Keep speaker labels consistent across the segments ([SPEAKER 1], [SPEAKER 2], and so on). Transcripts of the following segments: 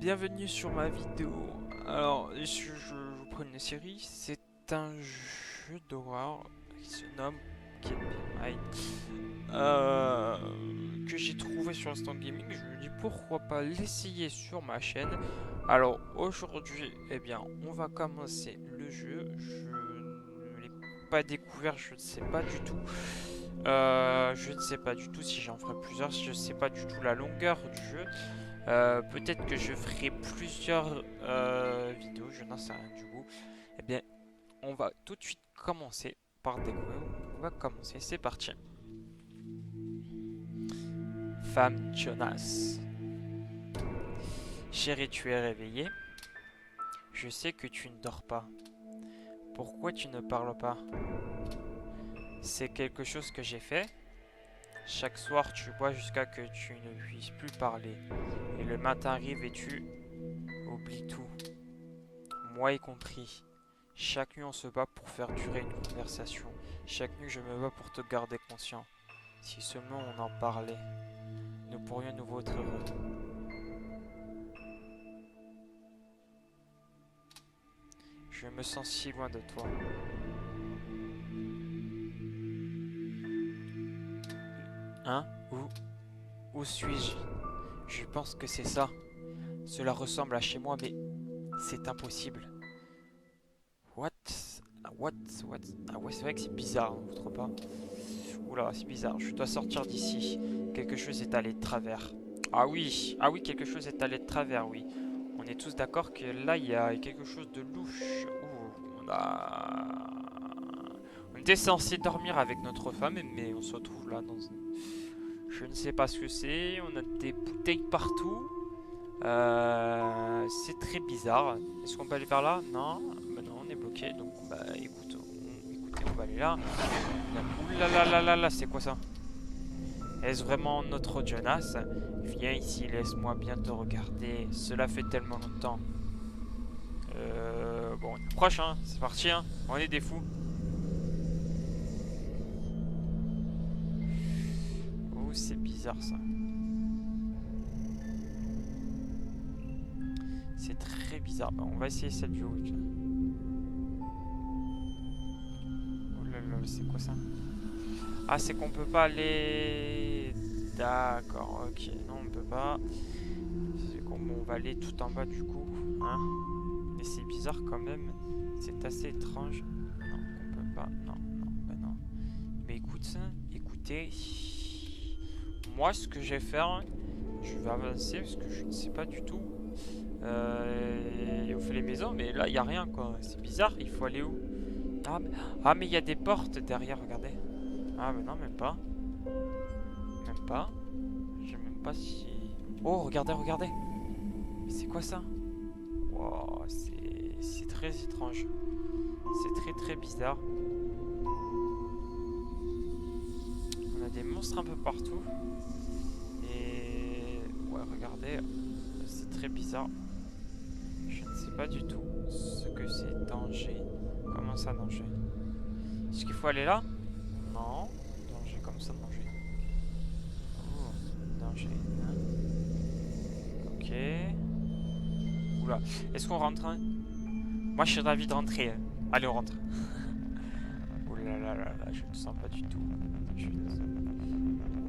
[SPEAKER 1] Bienvenue sur ma vidéo. Alors, je vous prends une série. C'est un jeu d'horreur qui se nomme Keep Mind, que j'ai trouvé sur Instant Gaming. Je me dis pourquoi pas l'essayer sur ma chaîne. Alors aujourd'hui, eh bien, on va commencer le jeu. Je ne l'ai pas découvert, je ne sais pas du tout. Je ne sais pas du tout si j'en ferai plusieurs. Je ne sais pas du tout la longueur du jeu. Peut-être que je ferai plusieurs vidéos, je n'en sais rien du coup. Eh bien, on va tout de suite commencer par découvrir. On va commencer, c'est parti. Femme Jonas. Chérie, tu es réveillée. Je sais que tu ne dors pas. Pourquoi tu ne parles pas? C'est quelque chose que j'ai fait. Chaque soir, tu bois jusqu'à que tu ne puisses plus parler. Et le matin arrive et tu oublies tout. Moi y compris. Chaque nuit on se bat pour faire durer une conversation. Chaque nuit je me bats pour te garder conscient. Si seulement on en parlait, nous pourrions à nouveau être heureux. Je me sens si loin de toi. Hein? Où suis-je? Je pense que c'est ça. Cela ressemble à chez moi, mais c'est impossible. What? What? Ah ouais, c'est vrai que c'est bizarre, hein, vous trouvez pas? Oula, c'est bizarre. Je dois sortir d'ici. Quelque chose est allé de travers. Ah oui, quelque chose est allé de travers, oui. On est tous d'accord que là, il y a quelque chose de louche. Ouh, on était censé dormir avec notre femme, mais on se retrouve là dans je ne sais pas ce que c'est. On a des bouteilles partout. C'est très bizarre. Est-ce qu'on peut aller vers là? Non. Bah non, on est bloqué. Donc, bah écoute, écoutez, on va aller là. Ouh là là là là là, c'est quoi ça? Est-ce vraiment notre Jonas? Viens ici, laisse-moi bien te regarder. Cela fait tellement longtemps. Bon, on est proche, hein. C'est parti, hein. On est des fous. Oh, c'est bizarre ça. C'est très bizarre. Bah, on va essayer cette vue. Oh là là, c'est quoi ça? Ah, c'est qu'on peut pas aller. D'accord, ok. Non, on peut pas. C'est qu'on on va aller tout en bas du coup. Hein? Mais c'est bizarre quand même. C'est assez étrange. Non, on peut pas. Non, non, bah non. Mais écoute, écoutez. Moi, ce que je vais faire, je vais avancer parce que je ne sais pas du tout. On fait les maisons, mais là, il n'y a rien quoi. C'est bizarre, il faut aller où? Ah, mais il y a des portes derrière, regardez. Ah, mais non, même pas. Même pas. Je sais même pas si. Oh, regardez, regardez. Mais c'est quoi ça? Wow, c'est très étrange. C'est très très bizarre. On a des monstres un peu partout. Et ouais, regardez, c'est très bizarre. Je ne sais pas du tout ce que c'est danger. Comment ça danger? Est-ce qu'il faut aller là? Non. Danger, comme ça danger. Oh, danger. Hein? Ok. Oula. Est-ce qu'on rentre, hein? Moi je suis ravi de rentrer, hein. Allez, on rentre. Oh là là là là, je ne sens pas du tout. Je ne sais...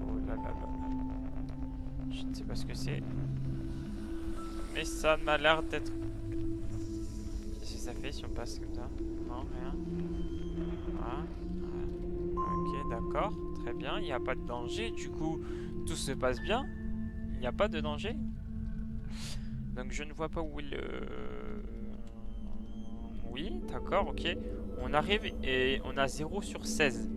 [SPEAKER 1] Oh là là là là. Je ne sais pas ce que c'est. Mais ça m'a l'air d'être... Qu'est-ce que ça fait si on passe comme ça? Non, rien. Ah, ah. Ok, d'accord. Très bien, il n'y a pas de danger. Du coup, tout se passe bien. Il n'y a pas de danger. Donc je ne vois pas où est le... Oui, d'accord, ok. On arrive et on a 0 sur 16.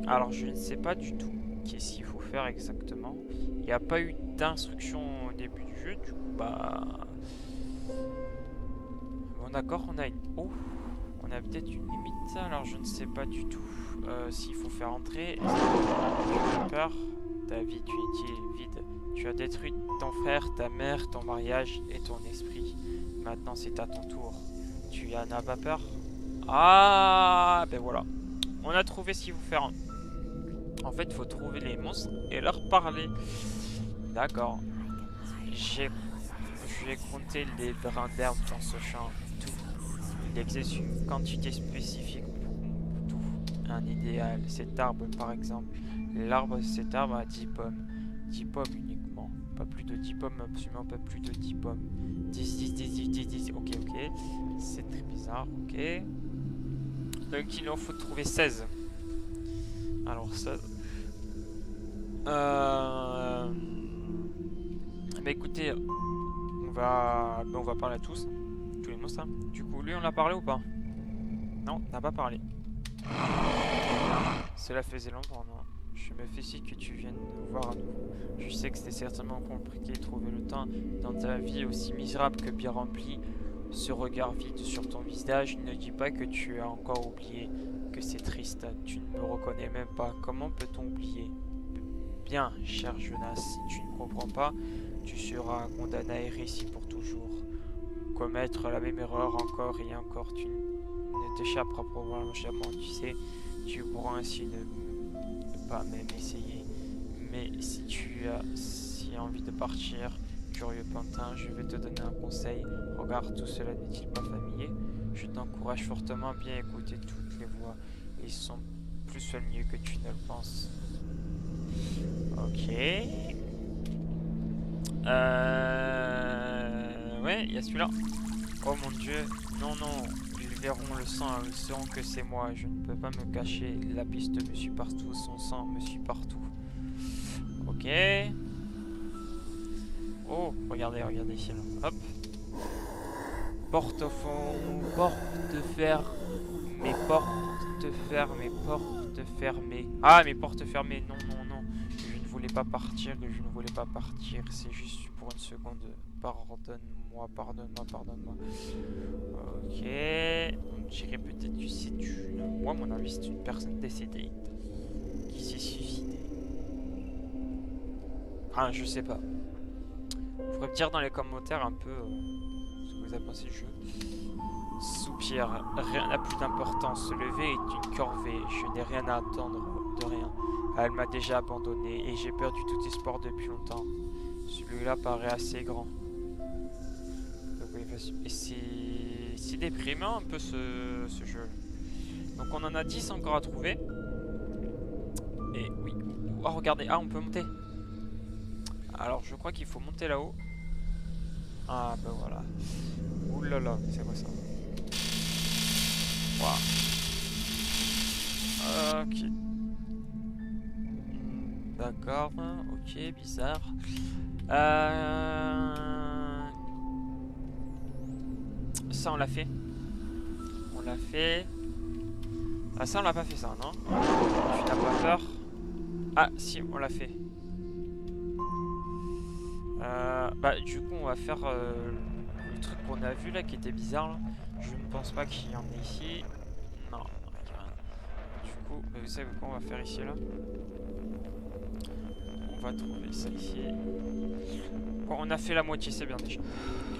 [SPEAKER 1] Alors je ne sais pas du tout qu'est-ce qu'il faut faire exactement. Il n'y a pas eu d'instruction au début du jeu, du coup bah... Bon d'accord, on a une... Oh, on a peut-être une limite, alors je ne sais pas du tout s'il faut faire entrer. Tu as peur? Ta vie est inutile, vide. Tu as détruit ton frère, ta mère, ton mariage et ton esprit. Maintenant c'est à ton tour. Tu en as pas peur? Ah, ben voilà. On a trouvé ce qu'il faut faire. En fait, il faut trouver les monstres et leur parler. D'accord. J'ai je vais compter les brins d'herbe dans ce champ. Tout. Il existe une quantité spécifique pour tout. Un idéal. Cet arbre, par exemple. Cet arbre a 10 pommes. 10 pommes uniquement. Pas plus de 10 pommes, absolument pas plus de 10 pommes. 10, 10, 10, 10, 10, 10. Ok, ok. C'est très bizarre, ok. Donc il en faut trouver 16. Alors ça... Bah écoutez, on va parler à tous les monstres. Hein. Du coup, lui on l'a parlé ou pas? Non, n'a pas parlé. Cela faisait longtemps, non? Je me félicite que tu viennes nous voir à nouveau. Je sais que c'était certainement compliqué de trouver le temps dans ta vie aussi misérable que bien remplie. Ce regard vide sur ton visage ne dit pas que tu as encore oublié, que c'est triste. Tu ne me reconnais même pas. Comment peut-on oublier? Bien, cher Jonas, si tu ne comprends pas, tu seras condamné à errer ici pour toujours. Commettre la même erreur encore et encore, tu ne t'échapperas probablement jamais, tu sais. Tu pourras ainsi ne pas même essayer. Mais si tu as envie de partir, curieux pantin, je vais te donner un conseil. Regarde, tout cela n'est-il pas familier? Je t'encourage fortement à bien écouter toutes les voix. Ils sont plus familiers que tu ne le penses. Ok. Ouais, il y a celui-là. Oh mon dieu. Non, non. Ils verront le sang. Ils sauront que c'est moi. Je ne peux pas me cacher. La piste me suit partout. Son sang me suit partout. Ok. Oh, regardez, regardez ici. Hop. Porte au fond. Porte fermée. Porte fermée. Porte fermée. Ah, mes portes fermées. Non, non, non. Je ne voulais pas partir. Je ne voulais pas partir. C'est juste pour une seconde. Pardonne-moi, pardonne-moi, pardonne-moi. Ok. On dirait peut-être que c'est une... Moi, à mon avis, c'est une personne décédée. Qui s'est suicidée. Enfin, je sais pas. Vous pourrez me dire dans les commentaires un peu ce que vous avez pensé du jeu. Soupir, rien n'a plus d'importance. Se lever est une corvée. Je n'ai rien à attendre de rien. Elle m'a déjà abandonné et j'ai perdu tout espoir depuis longtemps. Celui-là paraît assez grand. Et c'est déprimant un peu ce jeu. Donc on en a 10 encore à trouver. Et oui. Oh regardez, ah on peut monter. Alors je crois qu'il faut monter là-haut. Ah ben voilà. Ouh là là, c'est quoi ça? Waouh. Ok. D'accord, ok, bizarre. Ça on l'a fait. On l'a fait. Ah ça on l'a pas fait ça, non? Tu n'as pas peur? Ah si, on l'a fait. Bah du coup on va faire le truc qu'on a vu là qui était bizarre là. Je ne pense pas qu'il y en ait ici. Non, non, il y a rien. Du coup, vous savez quoi on va faire ici là? On va trouver ça ici. Bon, on a fait la moitié, c'est bien déjà.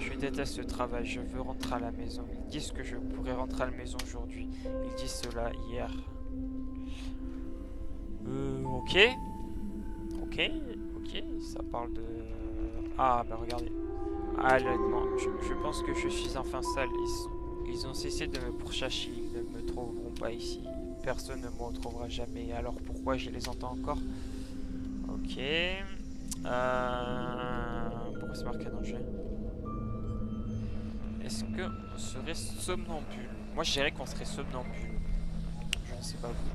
[SPEAKER 1] Je déteste ce travail, je veux rentrer à la maison. Ils disent que je pourrais rentrer à la maison aujourd'hui. Ils disent cela hier. Ok. Ok, ok, ça parle de... Ah, bah regardez. Ah, honnêtement, je pense que je suis enfin seul. Ils ont cessé de me pourchasser, ils ne me trouveront pas ici. Personne ne me retrouvera jamais, alors pourquoi je les entends encore? Ok. Pourquoi c'est marqué danger? Est-ce qu'on serait somnambule? Moi je dirais qu'on serait somnambule. Je ne sais pas vous.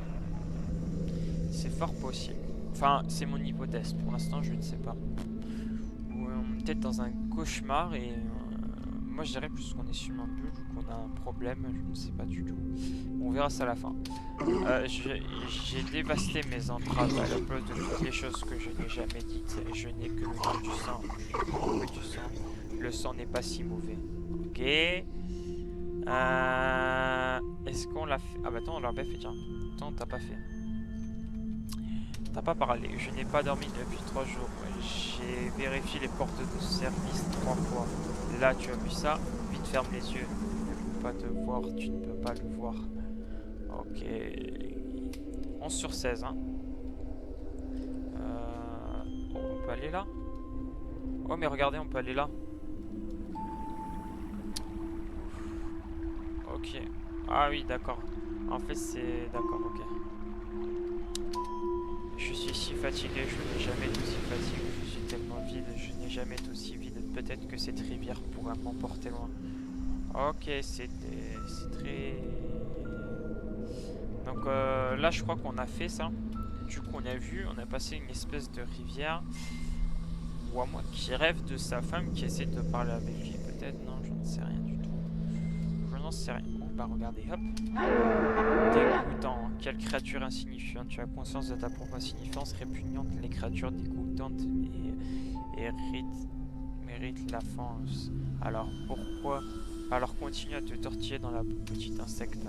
[SPEAKER 1] C'est fort possible. Enfin, c'est mon hypothèse. Pour l'instant, je ne sais pas. Ou peut-être dans un cauchemar et... moi je dirais plus qu'on est somnambule ou qu'on a un problème, je ne sais pas du tout. On verra ça à la fin. J'ai dévasté mes entraves à la place de toutes les choses que je n'ai jamais dites. Je n'ai que le goût du sang. Le goût du sang. Le sang n'est pas si mauvais. Ok. Est-ce qu'on l'a fait? Ah bah attends, on l'a pas fait, tiens. Attends, t'as pas fait. T'as pas parlé. Je n'ai pas dormi depuis 3 jours. J'ai vérifié les portes de service 3 fois. Là, tu as vu ça? Vite, ferme les yeux. Je ne peux pas te voir, tu ne peux pas le voir. Ok. 11 sur 16, hein. On peut aller là? Oh, mais regardez, on peut aller là. Ok. Ah oui, d'accord. En fait, c'est... D'accord, ok. Je suis si fatigué, je n'ai jamais été aussi fatigué. Je suis tellement vide, je n'ai jamais été aussi vide. Peut-être que cette rivière pourra m'emporter loin. Ok, c'est très... Donc là, je crois qu'on a fait ça. Du coup, on a vu, on a passé une espèce de rivière. Ou à moi qui rêve de sa femme qui essaie de parler avec lui, peut-être. Non, je ne sais rien du tout. Je n'en sais rien. Oh, bah regardez, hop. Dégoûtant. Quelle créature insignifiante. Tu as conscience de ta propre insignifiance répugnante. Les créatures dégoûtantes méritent la fange. Alors pourquoi? Alors continue à te tortiller dans la petite insecte.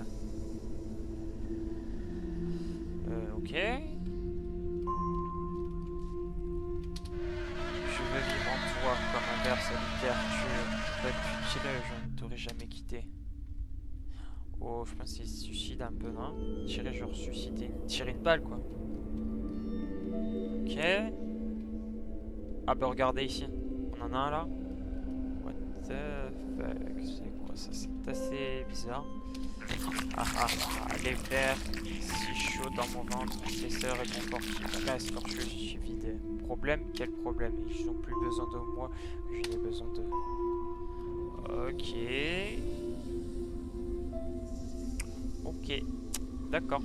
[SPEAKER 1] Ok. Je veux vivre en toi comme un ver solitaire. Tu es utile, je ne t'aurais jamais quitté. Oh, je pense qu'il se suicide un peu, non? Tirer, je ressusciter. Tirer une balle, quoi. Ok. Ah bah regardez ici. On en a un là. What the fuck? C'est quoi ça? C'est assez bizarre. Ah ah ah, les vers si chauds dans mon ventre, épaisseur et confort qui reste tortueux, je suis vide. Problème? Quel problème? Ils n'ont plus besoin de moi, je n'ai besoin d'eux. Ok. Ok. D'accord.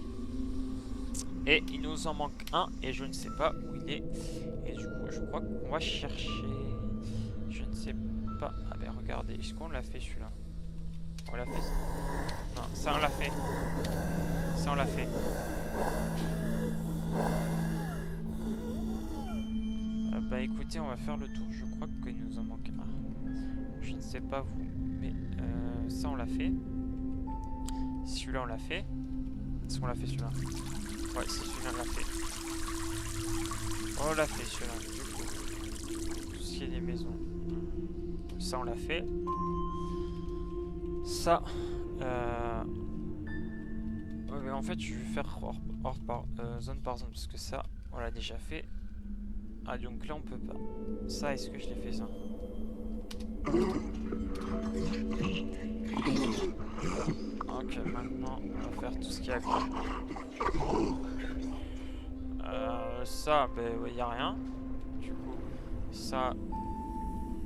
[SPEAKER 1] Et il nous en manque un et je ne sais pas où il est. Et du coup, je crois qu'on va chercher. Je ne sais pas. Ah ben regardez, est-ce qu'on l'a fait celui-là? On l'a fait. Non, ça on l'a fait. Ça on l'a fait. Bah écoutez, on va faire le tour. Je crois qu'il nous en manque un. Je ne sais pas vous, mais ça on l'a fait. Celui-là on l'a fait. Est-ce qu'on l'a fait celui-là? Ouais, c'est celui-là on l'a fait. On l'a fait celui-là. Du coup, tout ce qui est des maisons. Ça on l'a fait. Ça. Ouais, mais en fait, je vais faire zone par zone parce que ça, on l'a déjà fait. Ah, donc là, on peut pas. Ça, est-ce que je l'ai fait ça? Ok, maintenant, on va faire tout ce qu'il y a à côté. Ça, ben, ouais, y a rien. Du coup, ça,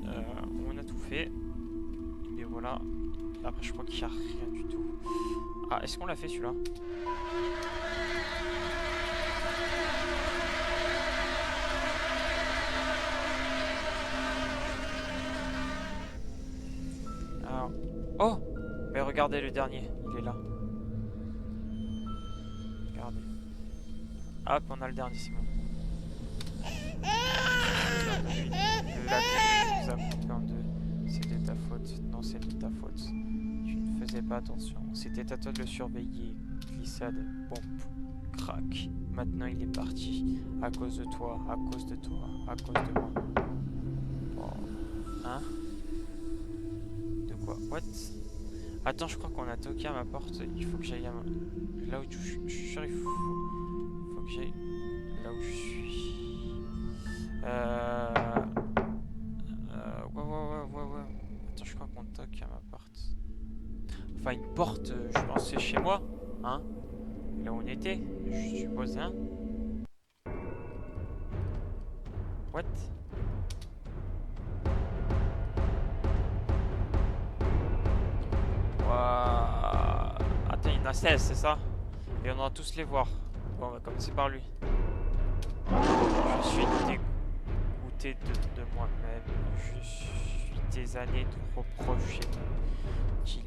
[SPEAKER 1] on a tout fait. Et voilà. Après, je crois qu'il n'y a rien du tout. Ah, est-ce qu'on l'a fait celui-là? Alors... Oh! Mais regardez le dernier, il est là. Regardez. Hop, on a le dernier, c'est bon. La terre nous a coupé en deux. C'est de ta faute. Non, c'est de ta faute. Tu ne faisais pas attention. C'était à toi de le surveiller. Glissade, pompe, crac. Maintenant il est parti. À cause de toi, à cause de toi, à cause de moi. Oh. Hein? De quoi? What? Attends, je crois qu'on a toqué à ma porte. Il faut que j'aille à là où je suis sûr, il faut que j'aille là où je suis. Ouais. Attends, je crois qu'on toque à ma porte. Enfin, une porte, je pense c'est chez moi. Hein? Là où on était, je suppose, hein? What? Ouah. Attends, il y en a 16, c'est ça? Et on va tous les voir. Bon, on va commencer par lui. Je suis dégoûté de moi-même. Je suis des années de reproches qui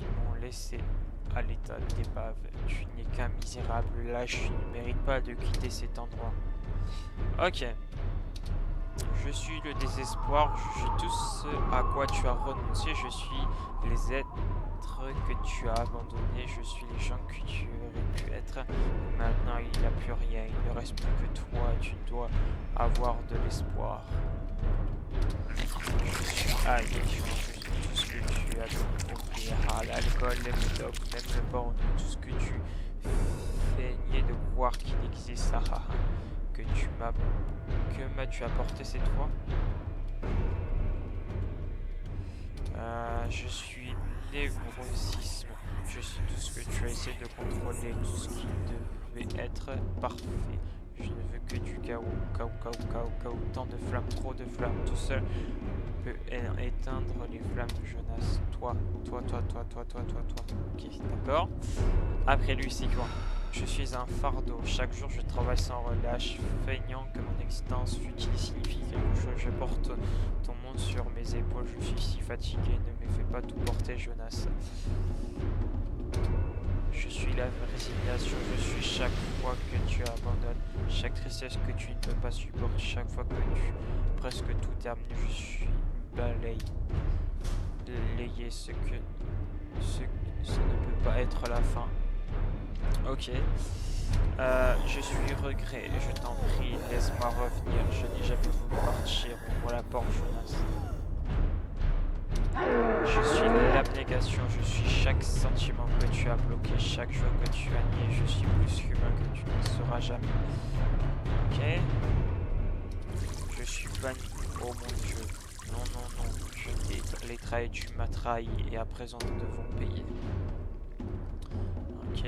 [SPEAKER 1] m'ont laissé à l'état d'épave. Tu n'es qu'un misérable lâche, tu ne mérites pas de quitter cet endroit. Ok. Je suis le désespoir, je suis tout ce à quoi tu as renoncé, je suis les êtres que tu as abandonnés, je suis les gens que tu aurais pu être. Maintenant il n'y a plus rien, il ne reste plus que toi, tu dois avoir de l'espoir. Je suis anéanti de tout ce que tu as de offrir, à l'alcool, les médocs, même le porno, tout ce que tu feignais de croire qu'il existe. Que m'as-tu apporté cette fois? Je suis névrosisme. Je suis tout ce que tu as essayé de contrôler, tout ce qui devait être parfait. Je ne veux que du chaos, chaos, chaos, chaos, chaos. Tant de flammes, trop de flammes. Tout seul peut éteindre les flammes de Jonas. Toi. Ok, d'accord. Après lui, c'est quoi? Je suis un fardeau. Chaque jour, je travaille sans relâche, feignant que mon existence futile signifie quelque chose. Je porte ton monde sur mes épaules. Je suis si fatigué. Ne me fais pas tout porter, Jonas. Je suis la résignation. Je suis chaque fois que tu abandonnes, chaque tristesse que tu ne peux pas supporter, chaque fois que presque tout termine. Je suis balaye. Balayer ce ne peut pas être la fin. Ok. Je suis regret, je t'en prie, laisse-moi revenir. Je n'ai jamais voulu partir. Ouvre la porte, Jonas. Je suis l'abnégation, je suis chaque sentiment que tu as bloqué, chaque jour que tu as nié. Je suis plus humain que tu ne seras jamais. Ok. Je suis banni. Oh mon Dieu. Non. Je t'ai trahi, tu m'as trahi et à présent nous devons payer. Ok.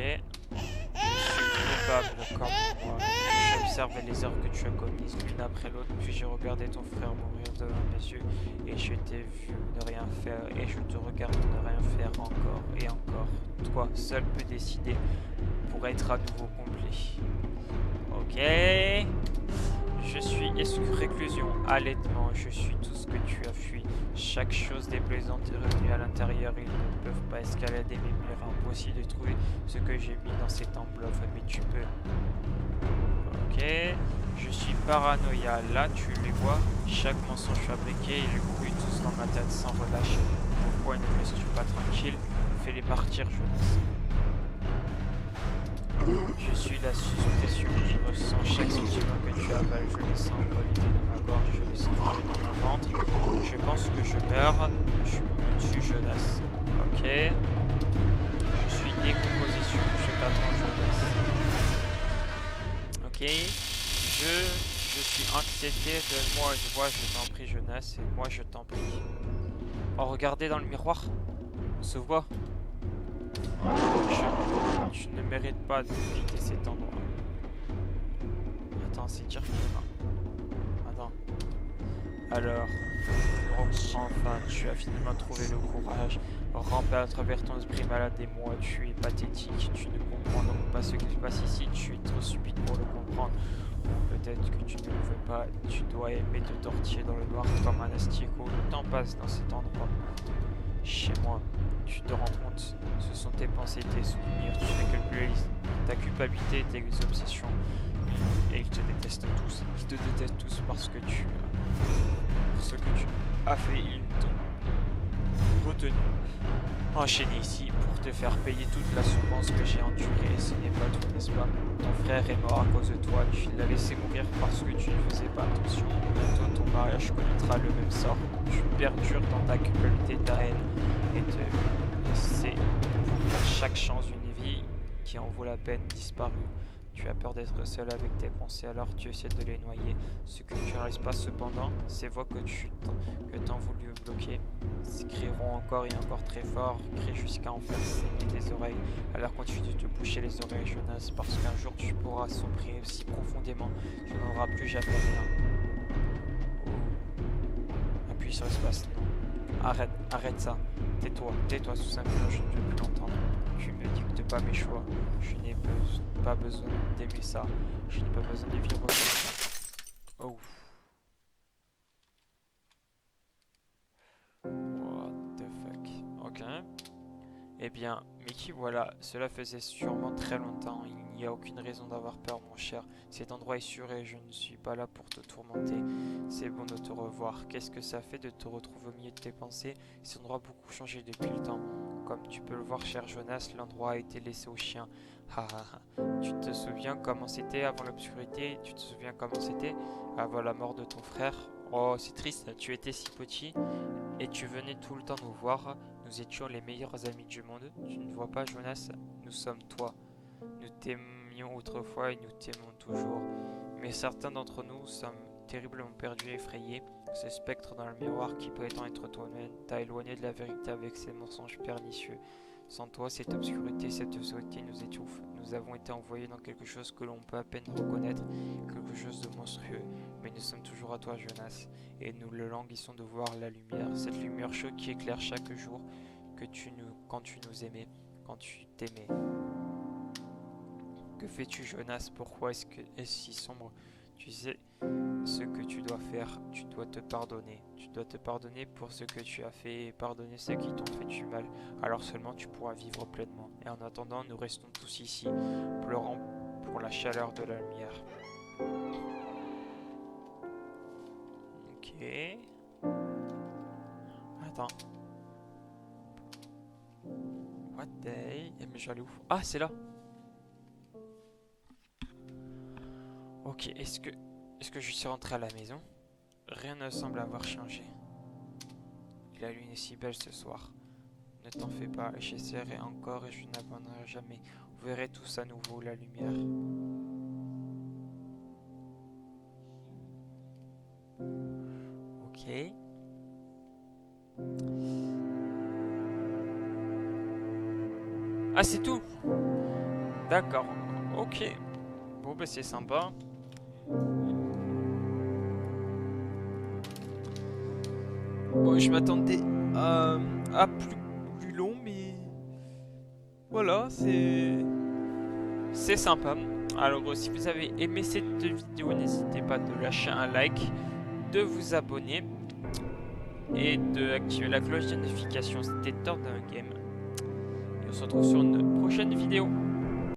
[SPEAKER 1] Coupable comme moi. J'ai observé les erreurs que tu as commises l'une après l'autre, puis j'ai regardé ton frère mourir devant mes yeux et je t'ai vu ne rien faire et je te regarde ne rien faire encore et encore. Toi seul peux décider pour être à nouveau complet. Ok. Je suis réclusion, allaitement, je suis tout ce que tu as fui. Chaque chose déplaisante est revenue à l'intérieur. Ils ne peuvent pas escalader mes murs. Impossible de trouver ce que j'ai mis dans cette enveloppe, mais tu peux. Ok. Je suis paranoïa. Là, tu les vois. Chaque mensonge fabriqué, ils brûlent tous dans ma tête sans relâche. Pourquoi ne me laisses-tu pas tranquille? Fais-les partir, Jonas. Je suis la suppression, je ressens chaque sentiment que tu avales, je le sens valider dans ma gorge, je le sens dans mon ventre. Je pense que je meurs, je me tue, Jonas. Ok. Je suis décomposition, je t'attends, Jonas. Ok. Je suis anxiété, donne-moi une voix, je t'en prie, Jonas, et moi je t'en prie. Oh, regardez dans le miroir, on se voit. Tu ne mérites pas de quitter cet endroit. Attends, c'est dire que non. Attends. Alors, enfin, tu as finalement trouvé le courage. Ramper à travers ton esprit malade et moi, tu es pathétique. Tu ne comprends donc pas ce qui se passe ici. Tu es trop stupide pour le comprendre. Peut-être que tu ne le veux pas. Tu dois aimer te tortiller dans le noir comme un asticot. Le temps passe dans cet endroit. Chez moi, tu te rends compte, ce sont tes pensées, tes souvenirs, tu ne calcules ta culpabilité et tes obsessions. Et ils te détestent tous. Ils te détestent tous parce que ce que tu as fait, ils t'ont retenu, enchaîné ici pour te faire payer toute la souffrance que j'ai endurée. Ce n'est pas tout, n'est-ce pas? Ton frère est mort à cause de toi. Tu l'as laissé mourir parce que tu ne faisais pas attention. Bientôt, ton mariage connaîtra le même sort. Tu perdures dans ta culpabilité, ta haine. Et c'est chaque chance d'une vie qui en vaut la peine disparue. Tu as peur d'être seul avec tes pensées, alors tu essaies de les noyer. Ce que tu n'arrives pas cependant, ces voix que t'as voulu bloquer crieront encore et encore très fort, crient jusqu'à en faire saigner tes oreilles. Alors continue de te boucher les oreilles, Jonas, parce qu'un jour tu pourras sombrer si profondément, tu n'en auras plus jamais rien. Appuie sur l'espace, non. Arrête ça. Tais-toi tout simplement, je ne veux plus l'entendre. Tu ne me dictes pas mes choix. Je n'ai pas besoin d'aimer ça. Je n'ai pas besoin de vivre comme ça. Oh. What the fuck. Ok. Eh bien, Mickey, voilà, cela faisait sûrement très longtemps. Il n'y a aucune raison d'avoir peur, mon cher. Cet endroit est sûr et je ne suis pas là pour te tourmenter. C'est bon de te revoir. Qu'est-ce que ça fait de te retrouver au milieu de tes pensées? Cet endroit a beaucoup changé depuis le temps. Comme tu peux le voir, cher Jonas, l'endroit a été laissé aux chiens. Tu te souviens comment c'était avant l'obscurité? Tu te souviens comment c'était avant la mort de ton frère? Oh, c'est triste, tu étais si petit et tu venais tout le temps nous voir. Nous étions les meilleurs amis du monde. Tu ne vois pas, Jonas? Nous sommes toi. Nous t'aimions autrefois et nous t'aimons toujours. Mais certains d'entre nous sommes terriblement perdu et effrayé. Ce spectre dans le miroir qui prétend être toi-même t'a éloigné de la vérité avec ses mensonges pernicieux. Sans toi, cette obscurité, cette société nous étouffe. Nous avons été envoyés dans quelque chose que l'on peut à peine reconnaître, quelque chose de monstrueux. Mais nous sommes toujours à toi, Jonas, et nous le languissons de voir la lumière, cette lumière chaude qui éclaire chaque jour quand tu nous aimais, quand tu t'aimais. Que fais-tu, Jonas? Pourquoi est-ce si sombre? Tu sais ce que tu dois faire, tu dois te pardonner. Tu dois te pardonner pour ce que tu as fait et pardonner ceux qui t'ont fait du mal. Alors seulement tu pourras vivre pleinement. Et en attendant, nous restons tous ici, pleurant pour la chaleur de la lumière. Ok. Attends. What the... Mais je vais aller où? Ah, c'est là. Ok, est-ce que je suis rentré à la maison? Rien ne semble avoir changé. La lune est si belle ce soir. Ne t'en fais pas, j'essaierai encore et je n'abandonnerai jamais. Vous verrez tous à nouveau la lumière. Ok. Ah, c'est tout? D'accord. Ok. Bon, bah c'est sympa. Bon, je m'attendais à plus long, mais voilà, c'est sympa. Alors, si vous avez aimé cette vidéo, n'hésitez pas de lâcher un like, de vous abonner et d'activer la cloche de notification. C'était Thor d'un Game. Et on se retrouve sur une prochaine vidéo.